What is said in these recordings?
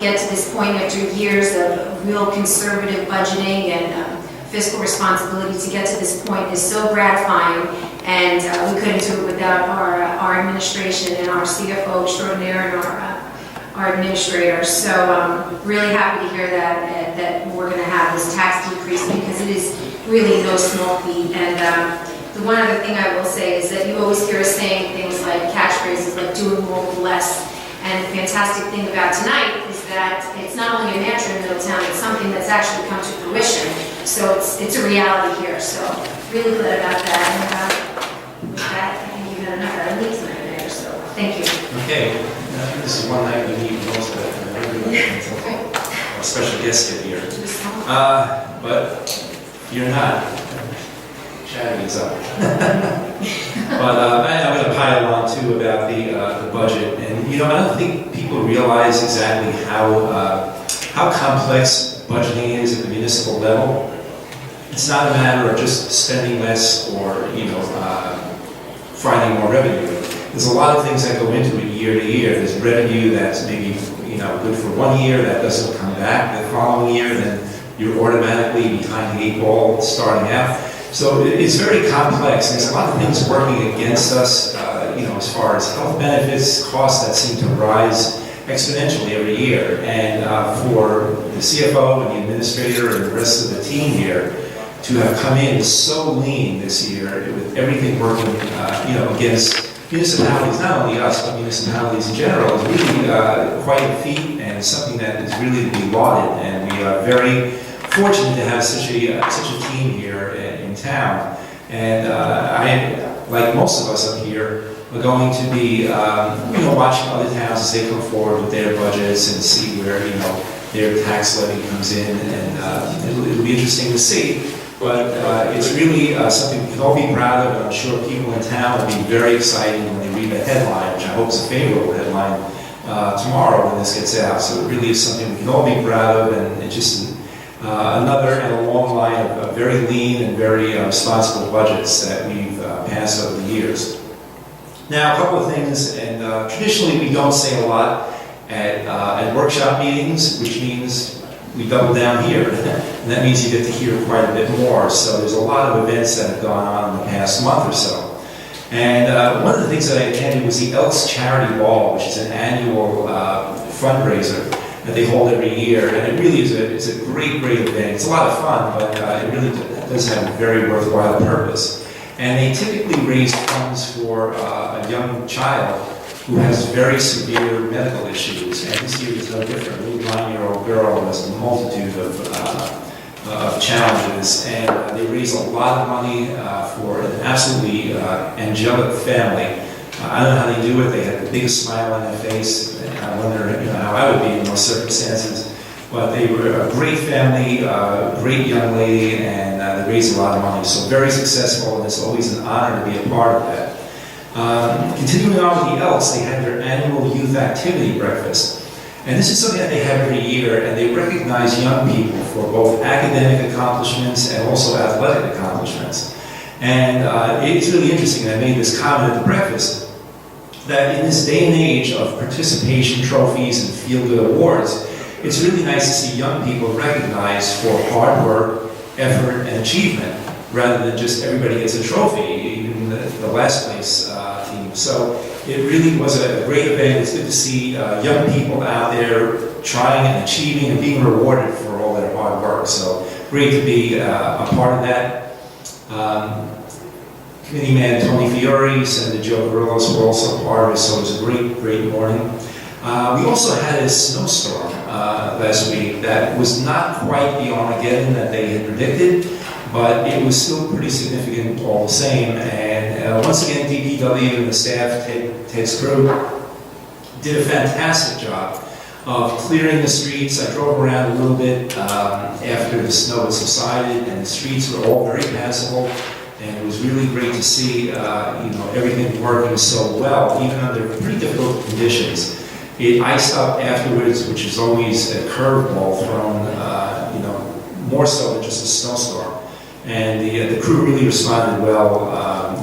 Get to this point after years of real conservative budgeting and fiscal responsibility. To get to this point is so gratifying, and we couldn't do it without our administration and our CFO extraordinaire and our administrators. So really happy to hear that we're going to have this tax decrease, because it is really no small feat. And the one other thing I will say is that you always hear us saying things like catchphrases like doing more with less. And the fantastic thing about tonight is that it's not only a mantra in Middletown, it's something that's actually come to fruition. So it's a reality here. So really glad about that. And with that, I think you had enough out of me tonight there. So thank you. Okay, this is one night we need most of it. A special guest here. But you're not. Chatting is up. But I'm going to pile on too about the budget, and I don't think people realize exactly how complex budgeting is at the municipal level. It's not a matter of just spending less or finding more revenue. There's a lot of things that go into it year to year. There's revenue that's maybe good for 1 year that doesn't come back the following year, and then you're automatically behind the 8 ball starting out. So it's very complex. There's a lot of things working against us, as far as health benefits, costs that seem to rise exponentially every year. And for the CFO and the administrator and the rest of the team here to have come in so lean this year with everything working, against municipalities, not only us, but municipalities in general, is really quite a feat, and something that is really to be lauded. And we are very fortunate to have such a team here in town, and I, like most of us up here, are going to be watching other towns as they come forward with their budgets and see where their tax levy comes in, and it'll be interesting to see. But it's really something we can all be proud of, and I'm sure people in town will be very excited when they read the headline, which I hope is a favorable headline tomorrow when this gets out. So it really is something we can all be proud of, and it's just another in a long line of very lean and very responsible budgets that we've passed over the years. Now, a couple of things, and traditionally we don't say a lot at workshop meetings, which means we double down here, and that means you get to hear quite a bit more. So there's a lot of events that have gone on in the past month or so. And one of the things that I attended was the Elks Charity Ball, which is an annual fundraiser that they hold every year, and it really is a great event. It's a lot of fun, but it really does have a very worthwhile purpose. And they typically raise funds for a young child who has very severe medical issues, and this year is no different. A little 9-year-old girl who has a multitude of challenges, and they raise a lot of money for an absolutely angelic family. I don't know how they do it. They have the biggest smile on their face. I wonder how I would be in those circumstances. But they were a great family, great young lady, and they raised a lot of money. So very successful, and it's always an honor to be a part of that. Continuing on with the Elks, they had their annual youth activity breakfast. And this is something that they have every year, and they recognize young people for both academic accomplishments and also athletic accomplishments. And it's really interesting. I made this comment at the breakfast, that in this day and age of participation trophies and feel-good awards, it's really nice to see young people recognized for hard work, effort, and achievement, rather than just everybody gets a trophy, even the last place team. So it really was a great event. It's good to see young people out there trying and achieving and being rewarded for all their hard work. So great to be a part of that. Committee man Tony Fiore, Senator Joe Garillos were also part of it, so it was a great morning. We also had a snowstorm last week that was not quite the Armageddon that they had predicted, but it was still pretty significant all the same. And once again, DPW and the staff, Ted's crew, did a fantastic job of clearing the streets. I drove around a little bit after the snow had subsided, and the streets were all very passable. And it was really great to see, everything working so well, even under pretty difficult conditions. It iced up afterwards, which is always a curveball thrown, more so than just a snowstorm. And the crew really responded well.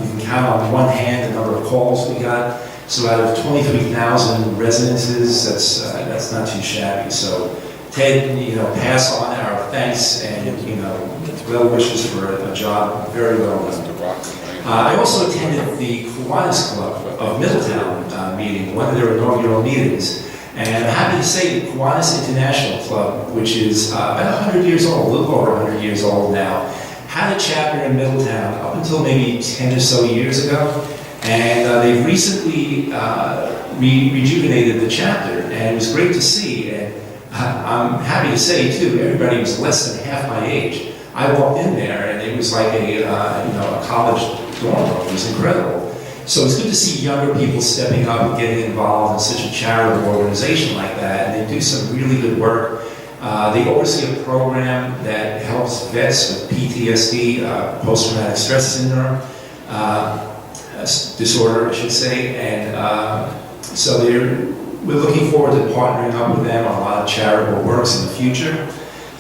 You can count on one hand the number of calls we got So out of 23,000 residences, that's not too shabby. So Ted, pass on our thanks and, well wishes for a job very well done. I also attended the Kiwanis Club of Middletown meeting, one of their inaugural meetings. And I'm happy to say the Kiwanis International Club, which is about 100 years old, a little over 100 years old now, had a chapter in Middletown up until maybe 10 or so years ago. And they've recently rejuvenated the chapter, and it was great to see. And I'm happy to say, too, everybody was less than half my age. I walked in there, and it was like a college dorm room. It was incredible. So it's good to see younger people stepping up and getting involved in such a charitable organization like that, and they do some really good work. They oversee a program that helps vets with PTSD, post-traumatic stress syndrome, disorder, I should say, and so we're looking forward to partnering up with them on a lot of charitable works in the future.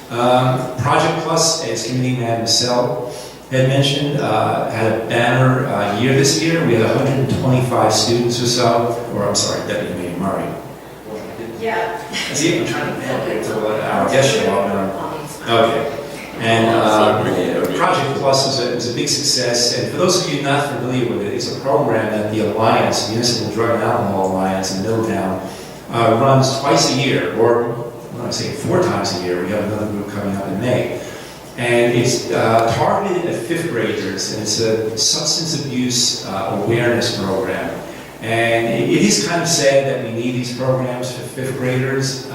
Project Plus, as Committee Man Michelle had mentioned, had a banner year this year. We had 125 students or so, or I'm sorry, Deputy Mayor Murray. Yeah. See, I'm trying to manage to let our guest show up. Okay. And Project Plus was a big success. And for those of you not familiar with it, it's a program that the Alliance, Municipal Drug and Alcohol Alliance in Middletown, runs twice a year, or when I say 4 times a year. We have another group coming up in May. And it's targeted at 5th graders, and it's a substance abuse awareness program. And it is kind of sad that we need these programs for 5th graders.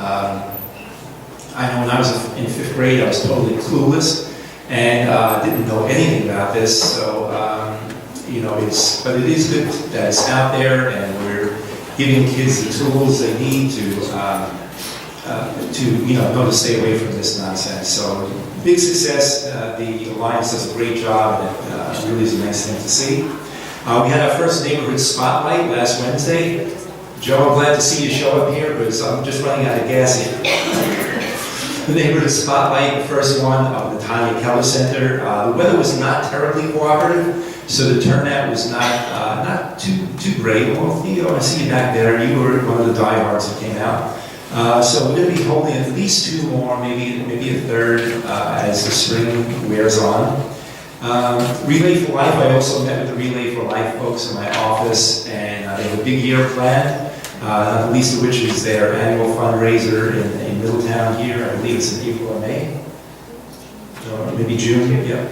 I know when I was in 5th grade, I was totally clueless and didn't know anything about this. So, but it is good that it's out there, and we're giving kids the tools they need to know to stay away from this nonsense. So, big success. The Alliance does a great job, and it really is a nice thing to see. We had our first neighborhood spotlight last Wednesday. Joe, I'm glad to see you show up here, but I'm just running out of gas here. The neighborhood spotlight, the first one of the Tanya Keller Center. The weather was not terribly cooperative, so the turnout was not too great. Well, I see you back there. You were one of the diehards that came out. So we're going to be holding at least 2 more, maybe a 3rd as the spring wears on. Relay for Life, I also met with the Relay for Life folks in my office, and they have a big year planned, not the least of which is their annual fundraiser in Middletown here. I believe it's in April or May, or maybe June, yeah.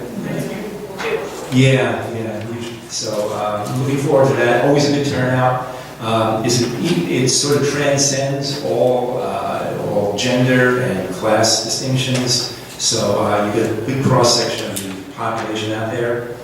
Yeah, so I'm looking forward to that. Always a good turnout. It sort of transcends all gender and class distinctions, so you get a good cross-section of the population out there.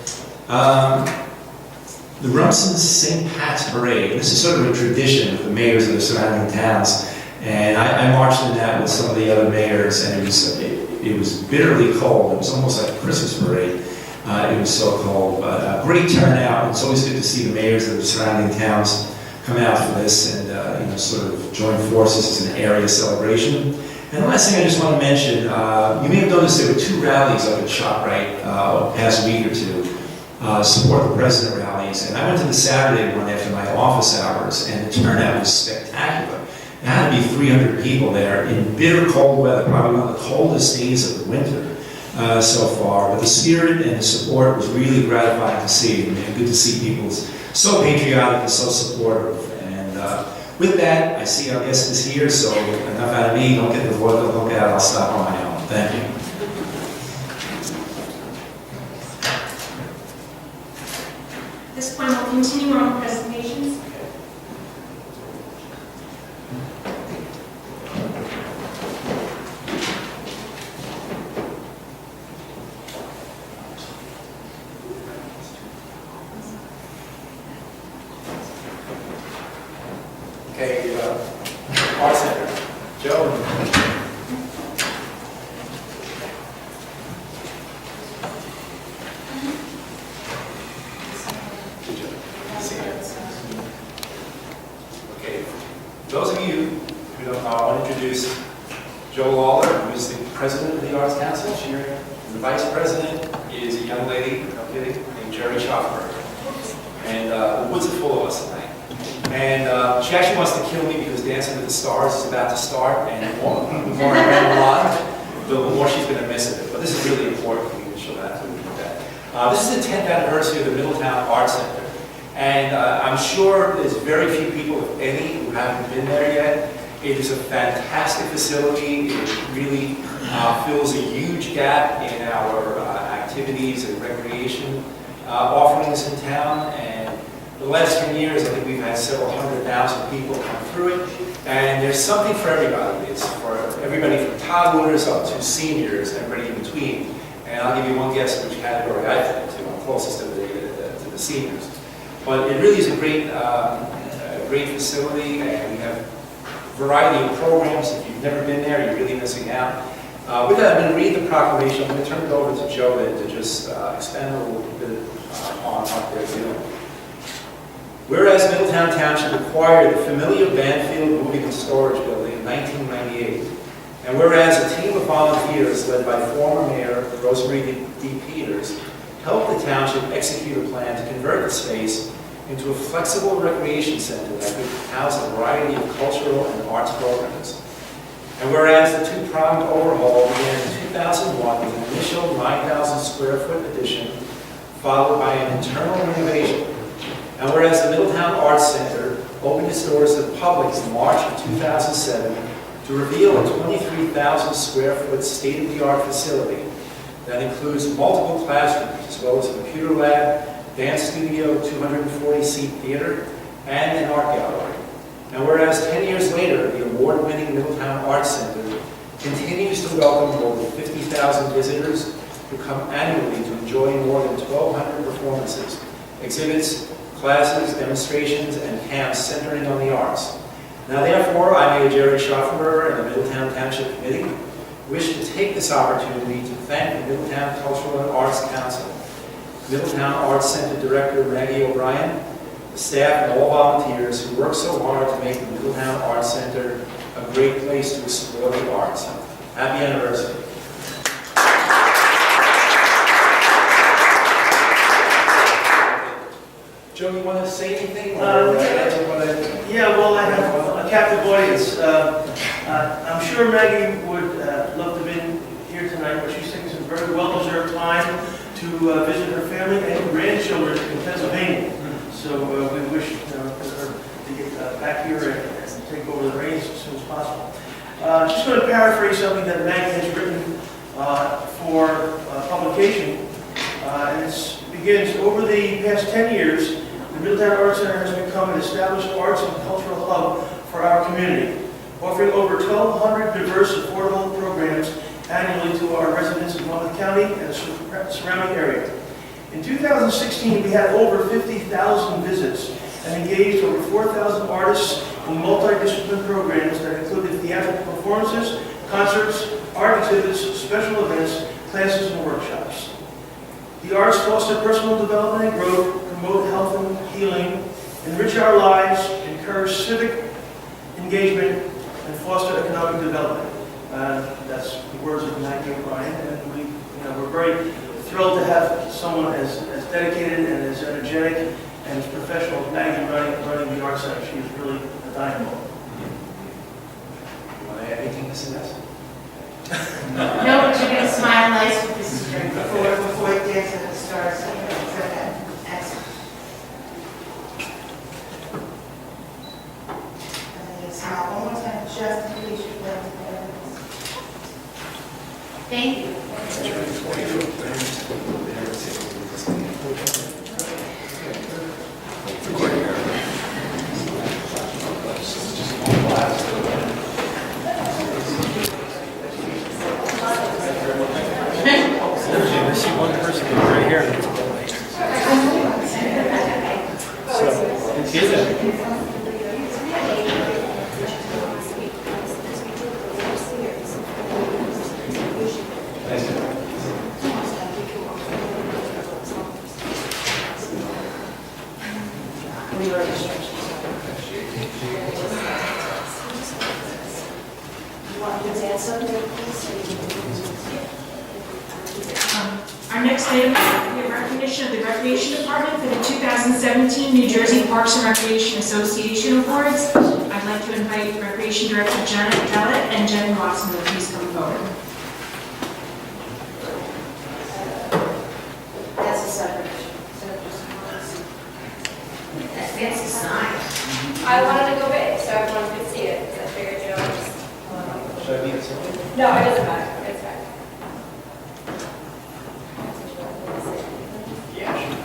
The Rumson's St. Pat's Parade. This is sort of a tradition with the mayors of the surrounding towns, and I marched in that with some of the other mayors, and it was bitterly cold. It was almost like a Christmas parade. It was so cold, but a great turnout. It's always good to see the mayors of the surrounding towns come out for this and sort of join forces. It's an area celebration. And the last thing I just want to mention, you may have noticed there were 2 rallies up at ShopRite the past week or 2, support the president rallies. And I went to the Saturday one after my office hours, and the turnout was spectacular. There had to be 300 people there in bitter cold weather, probably one of the coldest days of the winter so far. But the spirit and the support was really gratifying to see, and good to see people so patriotic and so supportive. And with that, I see our guest is here, so enough out of me. Don't get the vodka hook out. I'll stop on my own. Thank you. At this point, we'll continue our presentations. Okay, Art Center. Joe. Okay, those of you who don't know, I want to introduce Joe Lawler, who is the president of the Arts Council. The vice president is a young lady, no kidding, named Jerry Schaffberg. And the woods are full of us tonight. And she actually wants to kill me because Dancing with the Stars is about to start, and the more I ramble on, the more she's going to miss it. But this is really important for me to show that to that. This is the 10th anniversary of the Middletown Arts Center. And I'm sure there's very few people, if any, who haven't been there yet. It is a fantastic facility. It really fills a huge gap in our activities and recreation offerings in town. And the last 10 years, I think we've had several 100,000 people come through it. And there's something for everybody. It's for everybody from toddlers up to seniors and everybody in between. And I'll give you one guess which category I fit into. I'm closest to the seniors. But it really is a great facility, and we have a variety of programs. If you've never been there, you're really missing out. With that, I'm going to read the proclamation. I'm going to turn it over to Joe to just expand a little bit on what they're doing. Whereas Middletown Township acquired the familiar Banfield Moving and Storage Building in 1998, and whereas a team of volunteers led by former Mayor Rosemary D. Peters helped the township execute a plan to convert the space into a flexible recreation center that could house a variety of cultural and arts programs. And whereas the two-pronged overhaul began in 2001 with an initial 9,000 square foot addition, followed by an internal renovation. And whereas the Middletown Arts Center opened its doors to the public in March of 2007 to reveal a 23,000 square foot state-of-the-art facility that includes multiple classrooms, as well as a computer lab, dance studio, 240-seat theater, and an art gallery. And whereas 10 years later, the award-winning Middletown Arts Center continues to welcome more than 50,000 visitors who come annually to enjoy more than 1,200 performances, exhibits, classes, demonstrations, and camps centering on the arts. Now therefore, I, Mayor Jerry Schaffenberger, and the Middletown Township Committee wish to take this opportunity to thank the Middletown Cultural and Arts Council, Middletown Arts Center Director Maggie O'Brien, the staff and all volunteers who work so hard to make the Middletown Arts Center a great place to explore the arts. Happy anniversary. Joe, you want to say anything? Yeah, well, I have a captive audience. I'm sure Maggie would love to be here tonight, but she's taking some very well-deserved time to visit her family and grandchildren in Pennsylvania. So we wish her to get back here and take over the reins as soon as possible. Just going to paraphrase something that Maggie has written for publication. And it begins, over the past 10 years, the Middletown Arts Center has become an established arts and cultural hub for our community, offering over 1,200 diverse, affordable programs annually to our residents in Monmouth County and the surrounding area. In 2016, we had over 50,000 visits and engaged over 4,000 artists in multidisciplinary programs that included theatrical performances, concerts, art exhibits, special events, classes, and workshops. The arts foster personal development and growth, promote health and healing, enrich our lives, encourage civic engagement, and foster economic development. That's the words of Maggie O'Brien, and we're very thrilled to have someone as dedicated and as energetic and as professional as Maggie running the Arts Center. She is really a dynamo. You want to add anything to this? No, but you're going to smile nice with this drink. Before it gets to the stars, excellent. Smile one more time, just in case you're playing the evidence. Thank you. I see one person right here. So, Our next item is the recognition of the Recreation Department for the 2016 2017 New Jersey Parks and Recreation Association Awards. I'd like to invite Recreation Director Janet Gallett and Jen Watson to please come forward. That's a separate. That fancy sign. I wanted to go big, so everyone could see it, because I figured, you know, just... Should I be in something? No, it doesn't matter, it's fine. Yeah, sure.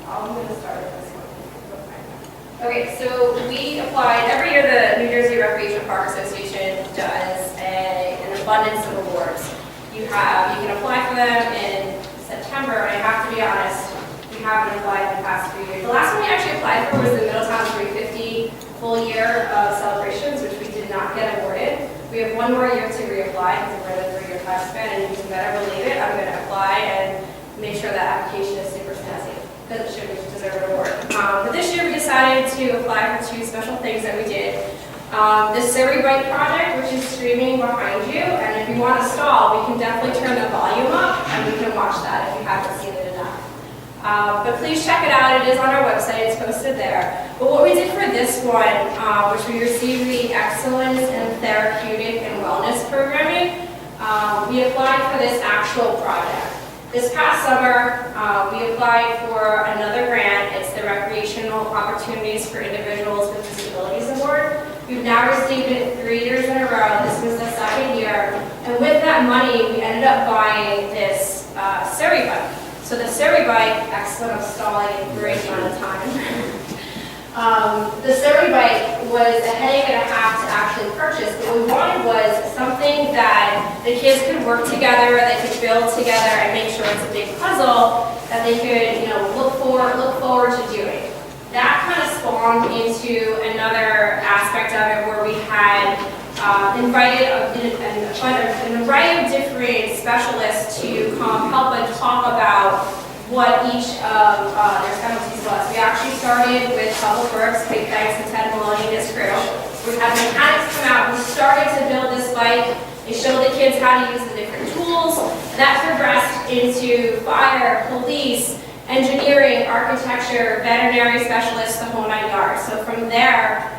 I'm going to start with this one. Okay, so we applied, every year the New Jersey Recreation Park Association does an abundance of awards. You can apply for them in September, and I have to be honest, we haven't applied in the past few years. The last one we actually applied for was the Middletown 350 full year of celebrations, which we did not get awarded. We have one more year to reapply because we're in a 3-year time span, and you can better believe it, I'm going to apply and make sure that application is super snazzy, because it should deserve an award. But this year we decided to apply for 2 special things that we did. The Surrey Bike project, which is streaming behind you, and if you want to stall, we can definitely turn the volume up, and we can watch that if you haven't seen it enough. But please check it out, it is on our website, it's posted there. But what we did for this one, which we received the Excellence in Therapeutic and Wellness Programming, we applied for this actual project. This past summer, we applied for another grant. It's the Recreational Opportunities for Individuals with Disabilities Award. We've now received it 3 years in a row. This was the 2nd year. And with that money, we ended up buying this Surrey bike. So the Surrey bike, excellent, I'm stalling a great amount of time. The Surrey bike was a headache and a half to actually purchase. What we wanted was something that the kids could work together, they could build together, and make sure it's a big puzzle that they could, you know, look forward to doing. That kind of spawned into another aspect of it where we had invited an array of different specialists to come help and talk about what each of their specialties was. We actually started with Public Works, big thanks to Ted Maloney and his crew. We had mechanics come out, we started to build this bike. They showed the kids how to use the different tools. And that progressed into fire, police, engineering, architecture, veterinary specialists, the whole 9 yards. So from there,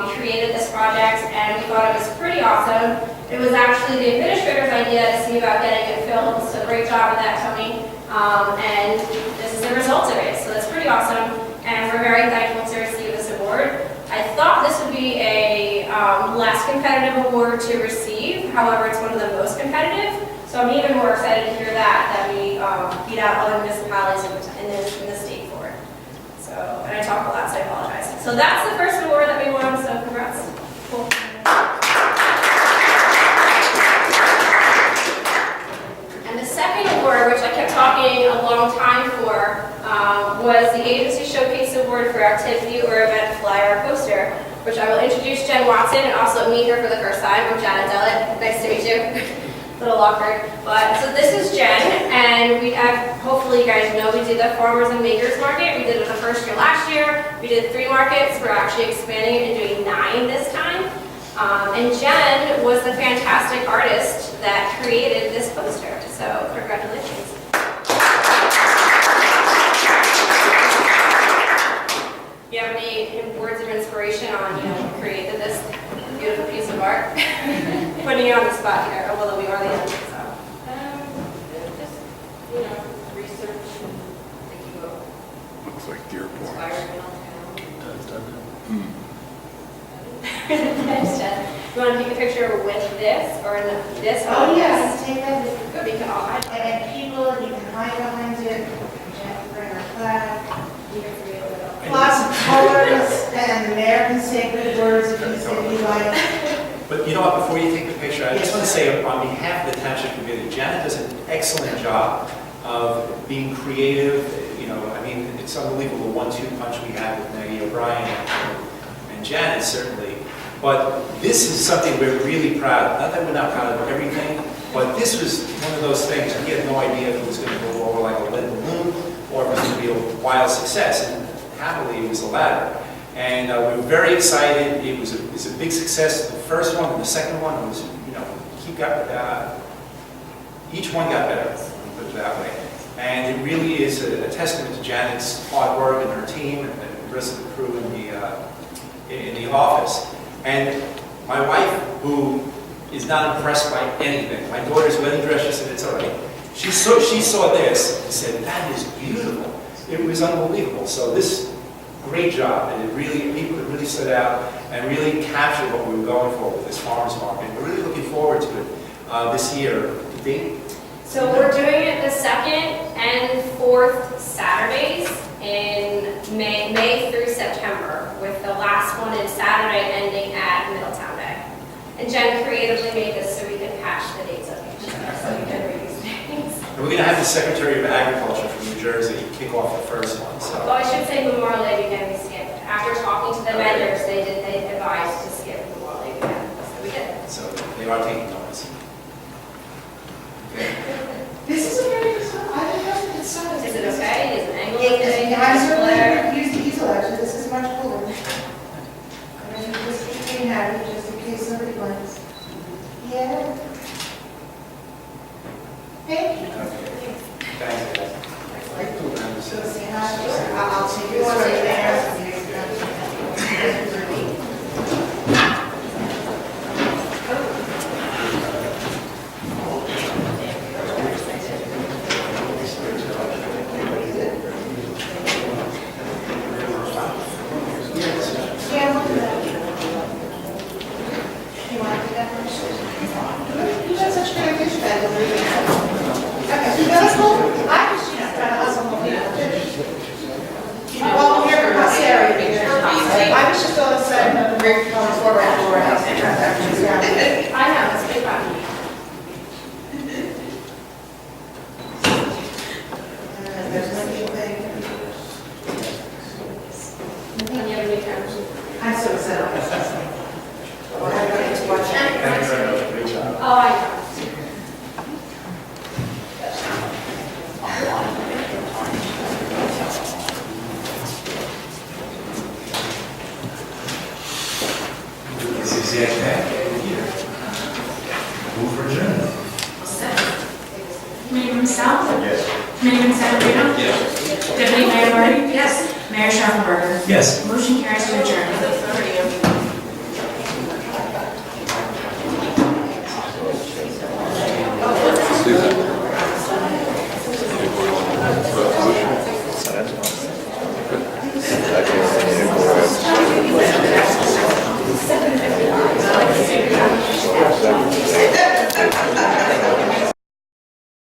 we created this project and we thought it was pretty awesome. It was actually the administrator's idea to see about getting it filmed, so great job of that, Tony. And this is the result of it, so that's pretty awesome. And we're very thankful to receive this award. I thought this would be a less competitive award to receive, however, it's one of the most competitive. So I'm even more excited to hear that we beat out other municipalities in the state for it. So, and I talk a lot, so I apologize. So that's the first award that we won, so congrats. Cool. And the second award, which I kept talking a long time for, was the Agency Showcase Award for Activity or Event Flyer Poster, which I will introduce Jen Watson and also meet her for the first time. I'm Janet Gallett. Nice to meet you. A little awkward, but so this is Jen, and we have, hopefully you guys know, we did the Farmers and Makers Market. We did it the first year last year. We did 3 markets. We're actually expanding it and doing 9 this time. And Jen was the fantastic artist that created this poster. So congratulations. Do you have any words of inspiration on, who created this beautiful piece of art? Putting you on the spot here, although we are the end, so. Just, research and thinking about Looks like deer porn. inspiring Middletown. Thanks, Jen. You want to take a picture with this or this? Oh, yes, take that. Good, we can all hide. And people, you can hide behind it, you can bring our flag. You can see it a little. Lots of colors and American sacred words if you like. But you know what, before you take the picture, I just want to say on behalf of the Township Committee, Janet does an excellent job of being creative. It's unbelievable the 1-2 punch we had with Maggie O'Brien and Janet, certainly. But this is something we're really proud of. Not that we're not proud of everything, but this was one of those things we had no idea if it was going to go over like a lead balloon or if it was going to be a wild success. And happily, it was the latter. And we're very excited. It was a big success. The first one and the second one was, each one got better, put it that way. And it really is a testament to Janet's hard work and her team and the rest of the crew in the office. And my wife, who is not impressed by anything, my daughter's wedding dress, she said, it's all right. She saw this and said, that is beautiful. It was unbelievable. So this, great job, and people really stood out and really captured what we were going for with this farmers market. We're really looking forward to it this year. Dee? So we're doing it the second and fourth Saturdays in May through September, with the last one in Saturday ending at Middletown Day. And Jen creatively made this so we could patch the dates of each other, so we can reuse names. And we're going to have the Secretary of Agriculture from New Jersey kick off the first one. So. Well, I should say Memorial Day weekend we skipped. After talking to the vendors, they advised to skip Memorial Day weekend, so we did. So they are taking notice. Okay. This is a very good size. I didn't know it's size. Is it okay? Is it angled? I certainly use the easel actually. This is much cooler. I mean, just keep being happy, just in case somebody wants. Yeah. Thank you. Okay. Thank you. So say hi. I'll take you right there. I was just going to say, Rick, comes forward after our house and transactions. I know, it's a big problem. There's nothing thing. Any other weekend? I'm so excited. Well, everybody is watching. Thank you very much. Great job. Oh, I know. This is move for adjournment. Committeeman South? Yes. Committeeman Sedambrino? Yes. Deputy Mayor Marty? Yes. Mayor Schaffenberger? Yes. Motion carries to adjourn.